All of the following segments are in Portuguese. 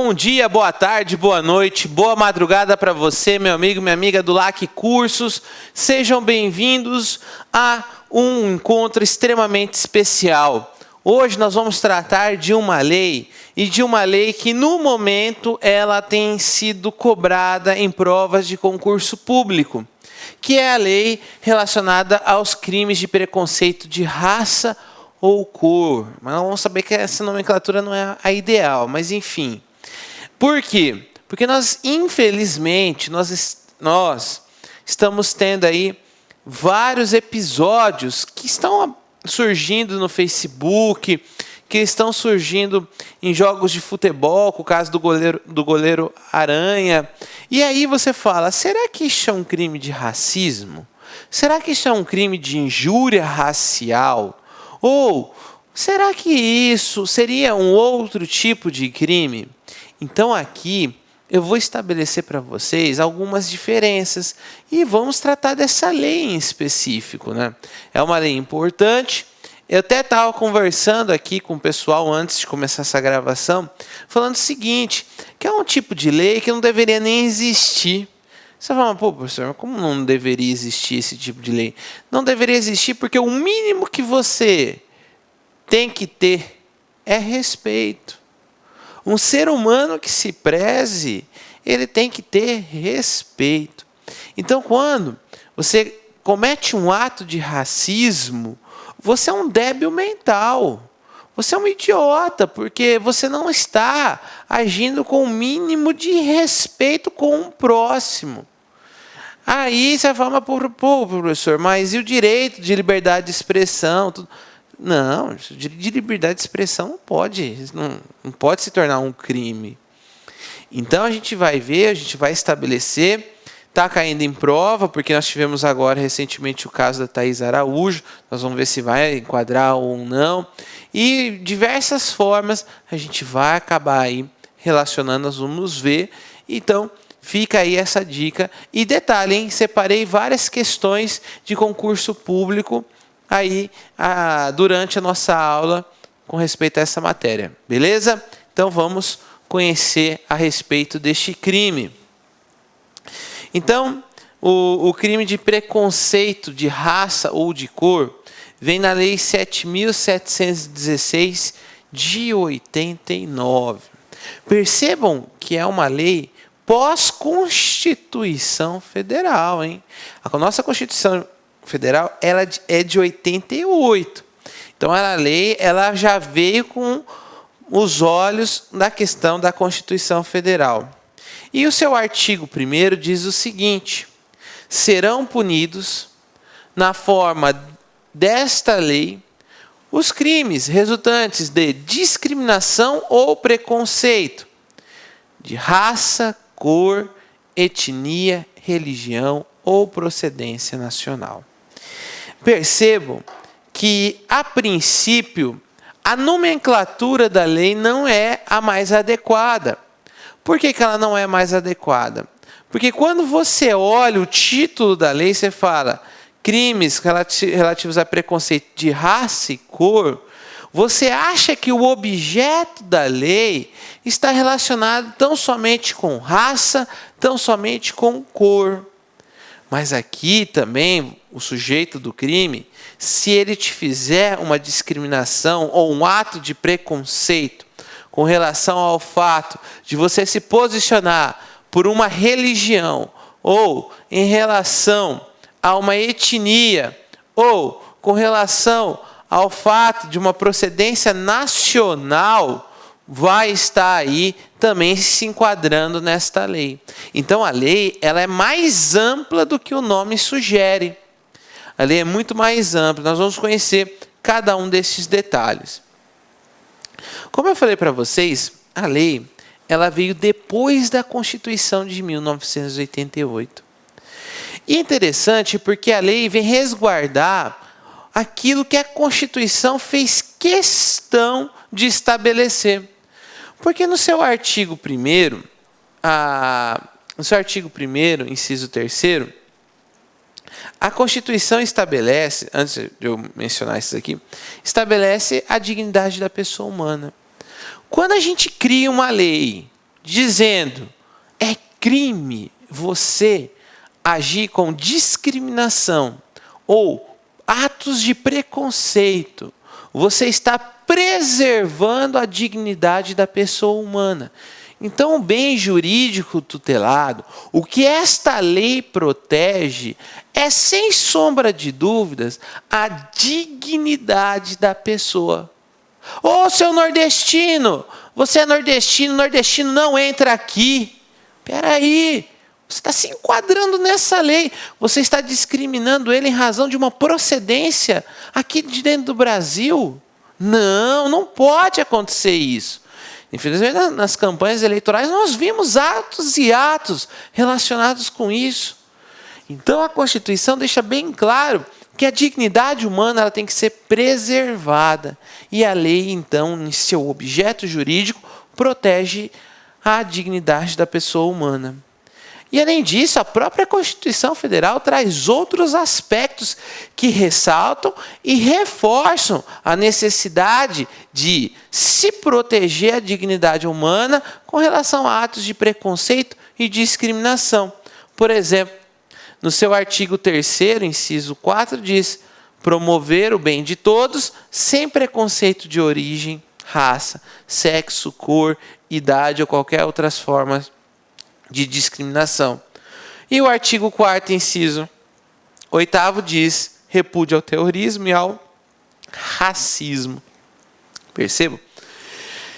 Bom dia, boa tarde, boa noite, boa madrugada para você, meu amigo, minha amiga do LAC Cursos. Sejam bem-vindos a um encontro extremamente especial. Hoje nós vamos tratar de uma lei, e de uma lei que no momento ela tem sido cobrada em provas de concurso público, que é a lei relacionada aos crimes de preconceito de raça ou cor. Mas vamos saber que essa nomenclatura não é a ideal, mas enfim. Por quê? Porque infelizmente, nós estamos tendo aí vários episódios que estão surgindo no Facebook, que estão surgindo em jogos de futebol, com o caso do goleiro Aranha. E aí você fala, será que isso é um crime de racismo? Será que isso é um crime de injúria racial? Ou será que isso seria um outro tipo de crime? Então aqui eu vou estabelecer para vocês algumas diferenças e vamos tratar dessa lei em específico, né? É uma lei importante. Eu até estava conversando aqui com o pessoal antes de começar essa gravação, falando o seguinte, que é um tipo de lei que não deveria nem existir. Você fala, pô, professor, como não deveria existir esse tipo de lei? Não deveria existir porque o mínimo que você tem que ter é respeito. Um ser humano que se preze, ele tem que ter respeito. Então, quando você comete um ato de racismo, você é um débil mental. Você é um idiota, porque você não está agindo com o mínimo de respeito com o próximo. Aí você fala, pô, professor, mas e o direito de liberdade de expressão? Não, de liberdade de expressão não pode se tornar um crime. Então a gente vai ver, a gente vai estabelecer, está caindo em prova, porque nós tivemos agora recentemente o caso da Thaís Araújo, nós vamos ver se vai enquadrar ou não, e diversas formas a gente vai acabar aí relacionando, nós vamos ver. Então fica aí essa dica, e detalhe, hein, separei várias questões de concurso público aí durante a nossa aula com respeito a essa matéria, beleza? Então vamos conhecer a respeito deste crime. Então, o crime de preconceito de raça ou de cor vem na Lei 7.716 de 89. Percebam que é uma lei pós-Constituição Federal, hein? A nossa Constituição Federal ela é de 88. Então, a lei ela já veio com os olhos da questão da Constituição Federal. E o seu artigo 1º diz o seguinte: serão punidos, na forma desta lei, os crimes resultantes de discriminação ou preconceito de raça, cor, etnia, religião ou procedência nacional. Percebam que, a princípio, a nomenclatura da lei não é a mais adequada. Por que ela não é mais adequada? Porque quando você olha o título da lei, você fala crimes relativos a preconceito de raça e cor, você acha que o objeto da lei está relacionado tão somente com raça, tão somente com cor. Mas aqui também, o sujeito do crime, se ele te fizer uma discriminação ou um ato de preconceito com relação ao fato de você se posicionar por uma religião, ou em relação a uma etnia, ou com relação ao fato de uma procedência nacional, vai estar aí também se enquadrando nesta lei. Então a lei ela é mais ampla do que o nome sugere. A lei é muito mais ampla. Nós vamos conhecer cada um desses detalhes. Como eu falei para vocês, a lei ela veio depois da Constituição de 1988. E é interessante porque a lei vem resguardar aquilo que a Constituição fez questão de estabelecer. Porque no seu artigo 1º, inciso 3º, a Constituição estabelece, antes de eu mencionar isso aqui, estabelece a dignidade da pessoa humana. Quando a gente cria uma lei dizendo: é crime você agir com discriminação ou atos de preconceito. Você está preservando a dignidade da pessoa humana. Então, o bem jurídico tutelado, o que esta lei protege, é, sem sombra de dúvidas, a dignidade da pessoa. Ô, seu nordestino, você é nordestino, nordestino não entra aqui. Espera aí, você está se enquadrando nessa lei. Você está discriminando ele em razão de uma procedência aqui de dentro do Brasil. Não, não pode acontecer isso. Infelizmente, nas campanhas eleitorais, nós vimos atos e atos relacionados com isso. Então, a Constituição deixa bem claro que a dignidade humana ela tem que ser preservada. E a lei, então, em seu objeto jurídico, protege a dignidade da pessoa humana. E, além disso, a própria Constituição Federal traz outros aspectos que ressaltam e reforçam a necessidade de se proteger a dignidade humana com relação a atos de preconceito e discriminação. Por exemplo, no seu artigo 3º, inciso 4, diz: promover o bem de todos sem preconceito de origem, raça, sexo, cor, idade ou qualquer outras formas de discriminação. E o artigo 4º, inciso 8º, diz: repúdio ao terrorismo e ao racismo. Percebam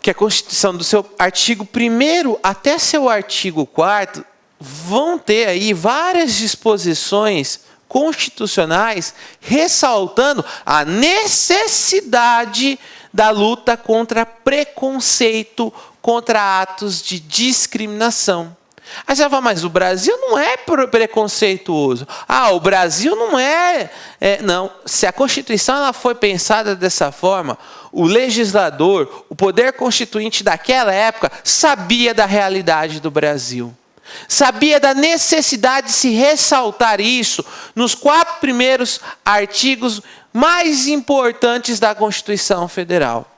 que a Constituição, do seu artigo 1º até seu artigo 4º, vão ter aí várias disposições constitucionais ressaltando a necessidade da luta contra preconceito, contra atos de discriminação. Aí você vai falar, mas o Brasil não é preconceituoso. O Brasil não é... Não, se a Constituição ela foi pensada dessa forma, o legislador, o poder constituinte daquela época, sabia da realidade do Brasil. Sabia da necessidade de se ressaltar isso nos 4 primeiros artigos mais importantes da Constituição Federal.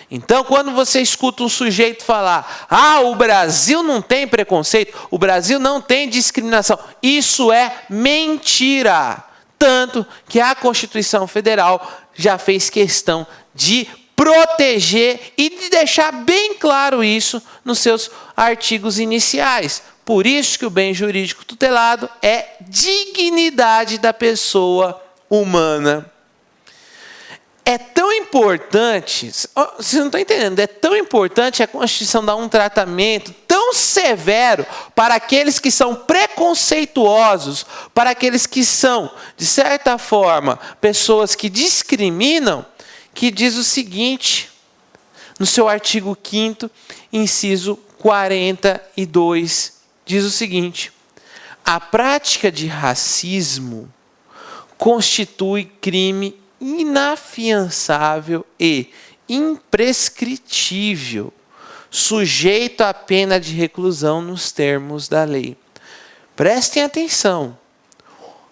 Então, quando você escuta um sujeito falar: o Brasil não tem preconceito, o Brasil não tem discriminação, isso é mentira. Tanto que a Constituição Federal já fez questão de proteger e de deixar bem claro isso nos seus artigos iniciais. Por isso que o bem jurídico tutelado é dignidade da pessoa humana. É tão importante, vocês não estão entendendo, é tão importante a Constituição dar um tratamento tão severo para aqueles que são preconceituosos, para aqueles que são, de certa forma, pessoas que discriminam, que diz o seguinte, no seu artigo 5º, inciso 42, diz o seguinte: a prática de racismo constitui crime inafiançável e imprescritível, sujeito à pena de reclusão nos termos da lei. Prestem atenção,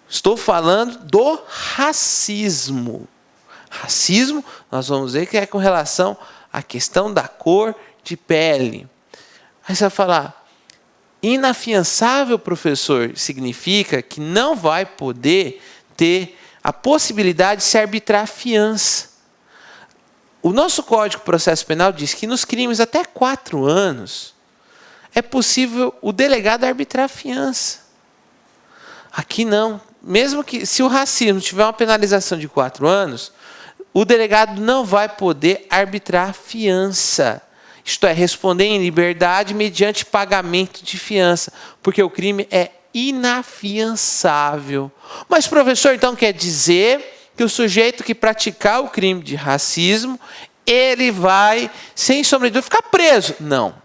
estou falando do racismo. Racismo, nós vamos ver que é com relação à questão da cor de pele. Aí você vai falar, inafiançável, professor, significa que não vai poder ter a possibilidade de se arbitrar fiança. O nosso Código de Processo Penal diz que nos crimes até 4 anos é possível o delegado arbitrar fiança. Aqui não. Mesmo que, se o racismo tiver uma penalização de 4 anos, o delegado não vai poder arbitrar fiança. Isto é, responder em liberdade mediante pagamento de fiança, porque o crime é inafiançável. Mas, professor, então quer dizer que o sujeito que praticar o crime de racismo, ele vai, sem sombra de dúvida, ficar preso? Não.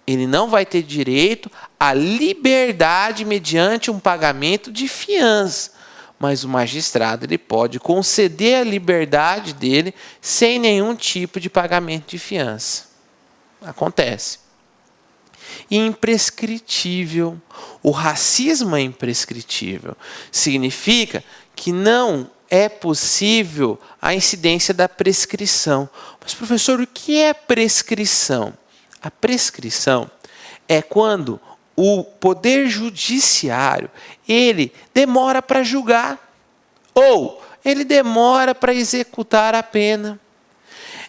Ele não vai ter direito à liberdade mediante um pagamento de fiança. Mas o magistrado ele pode conceder a liberdade dele sem nenhum tipo de pagamento de fiança. Acontece. Imprescritível. O racismo é imprescritível. Significa que não é possível a incidência da prescrição. Mas, professor, o que é prescrição? A prescrição é quando o poder judiciário, ele demora para julgar, ou ele demora para executar a pena.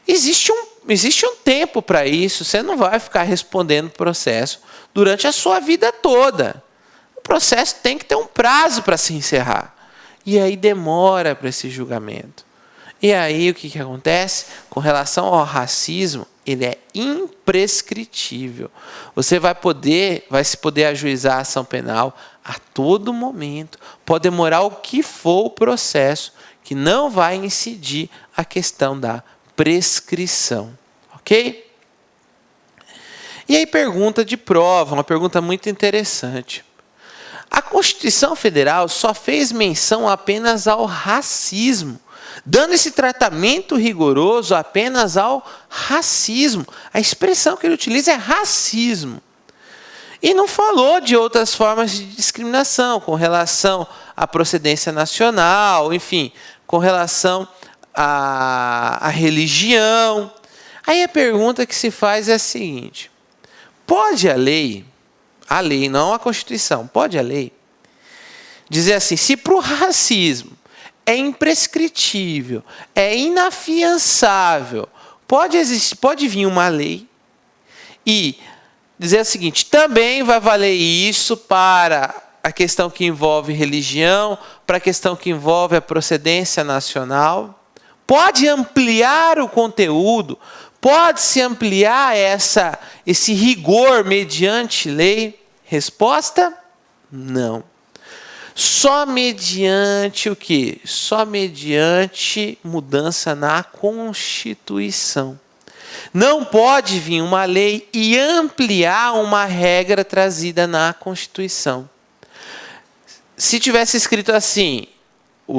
Existe um tempo para isso, você não vai ficar respondendo o processo durante a sua vida toda. O processo tem que ter um prazo para se encerrar. E aí demora para esse julgamento. E aí o que acontece? Com relação ao racismo, ele é imprescritível. Você vai se poder ajuizar a ação penal a todo momento. Pode demorar o que for o processo, que não vai incidir a questão da prescrição. Ok? E aí pergunta de prova, uma pergunta muito interessante. A Constituição Federal só fez menção apenas ao racismo, dando esse tratamento rigoroso apenas ao racismo. A expressão que ele utiliza é racismo. E não falou de outras formas de discriminação, com relação à procedência nacional, enfim, com relação à religião. Aí a pergunta que se faz é a seguinte: pode a lei, não a Constituição, pode a lei dizer assim, se para o racismo é imprescritível, é inafiançável, pode vir uma lei e dizer o seguinte, também vai valer isso para a questão que envolve religião, para a questão que envolve a procedência nacional? Pode ampliar o conteúdo, pode-se ampliar esse rigor mediante lei? Resposta: não. Só mediante o quê? Só mediante mudança na Constituição. Não pode vir uma lei e ampliar uma regra trazida na Constituição. Se tivesse escrito assim, o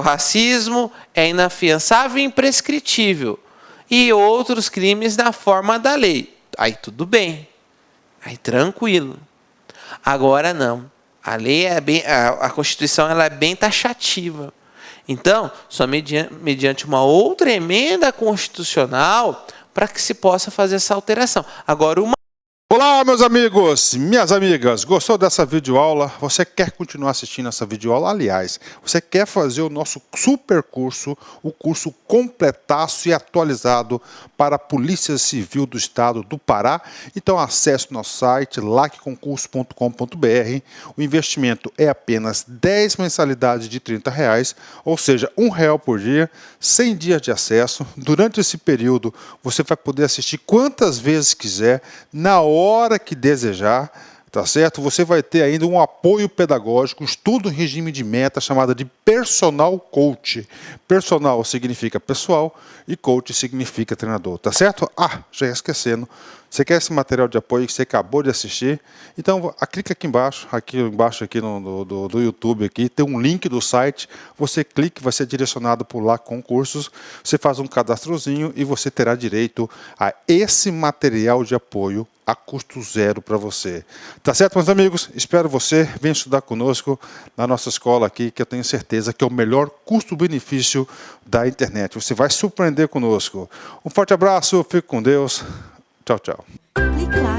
racismo é inafiançável e imprescritível, e outros crimes na forma da lei, aí tudo bem, aí tranquilo. Agora não. A lei a Constituição ela é bem taxativa. Então, só mediante uma outra emenda constitucional para que se possa fazer essa alteração. Agora, Olá, meus amigos, minhas amigas, gostou dessa videoaula? Você quer continuar assistindo essa videoaula? Aliás, você quer fazer o nosso super curso, o curso completaço e atualizado para a Polícia Civil do Estado do Pará? Então acesse o nosso site, lacconcurso.com.br. O investimento é apenas 10 mensalidades de R$30, ou seja, R$1 por dia, 100 dias de acesso. Durante esse período, você vai poder assistir quantas vezes quiser, na hora que desejar, tá certo? Você vai ter ainda um apoio pedagógico, estudo em regime de meta, chamada de personal coach. Personal significa pessoal e coach significa treinador, tá certo? Já ia esquecendo. Você quer esse material de apoio que você acabou de assistir? Então, clica aqui embaixo do YouTube, aqui, tem um link do site. Você clica, vai ser direcionado por lá com cursos. Você faz um cadastrozinho e você terá direito a esse material de apoio a custo zero para você. Tá certo, meus amigos? Espero você. Venha estudar conosco na nossa escola aqui, que eu tenho certeza que é o melhor custo-benefício da internet. Você vai surpreender conosco. Um forte abraço, fique com Deus. Tchau, tchau. Clique lá.